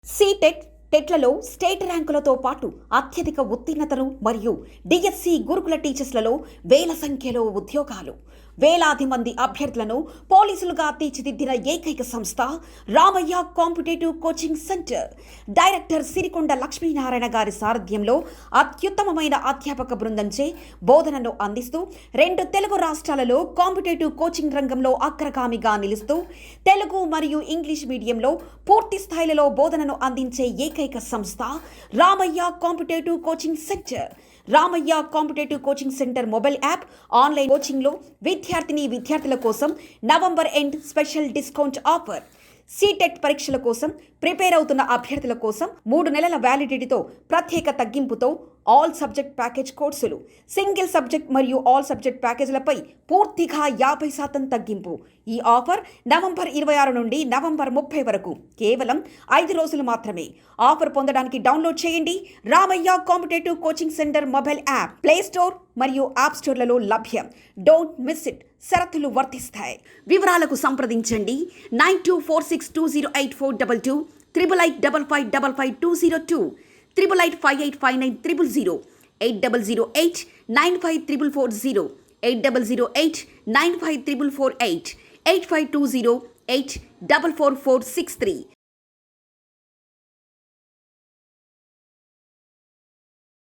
C-TET టెట్లలో state ర్యాంకులతో పాటు అత్యధిక ఉత్తీర్ణతలు మరియు డిఎస్సి గురుకుల టీచర్స్లలో వేల సంఖ్యలో ఉద్యోగాలు, వేలాది మంది అభ్యర్థులను పోలీసులుగా తీర్చిదిద్దిన ఏకైక సంస్థ Ramayya competitive coaching centre. Director Sirikonda Lakshminarayana గారి సారథ్యంలో అత్యుత్తమమైన అధ్యాపక బృందంచే బోధనను అందిస్తూ 2 తెలుగు రాష్ట్రాలలో కాంపిటేటివ్ కోచింగ్ రంగంలో అగ్రగామిగా నిలుస్తూ తెలుగు మరియు ఇంగ్లీష్ మీడియంలో పూర్తి స్థాయిలో బోధనను అందించే ఏకైక సంస్థ Ramayya competitive coaching centre. Ramayya competitive coaching centre mobile app, online కోచింగ్లో విద్యార్థుల కోసం November end special discount offer. C-TET పరీక్షల కోసం ప్రిపేర్ అవుతున్న అభ్యర్థుల కోసం 3 నెలల వ్యాలిడిటీతో ప్రత్యేక తగ్గింపుతో ఆల్ సబ్జెక్ట్ ప్యాకేజ్ కోర్సులు, సింగిల్ సబ్జెక్ట్ మరియు ఆల్ సబ్జెక్ట్ ప్యాకేజీలపై పూర్తిగా 50% తగ్గింపు. ఈ ఆఫర్ నవంబర్ 26 నుండి నవంబర్ 30 వరకు కేవలం 5 రోజులు మాత్రమే. ఆఫర్ పొందడానికి డౌన్లోడ్ చేయండి Ramaiah competitive coaching centre mobile app. Play store మరియు యాప్ స్టోర్లలో లభ్యం. Don't miss it. షరతులు వర్తిస్తాయి. వివరాలకు సంప్రదించండి 9246208422 8885555202 88585900 8008954440 8008954448 8520844463.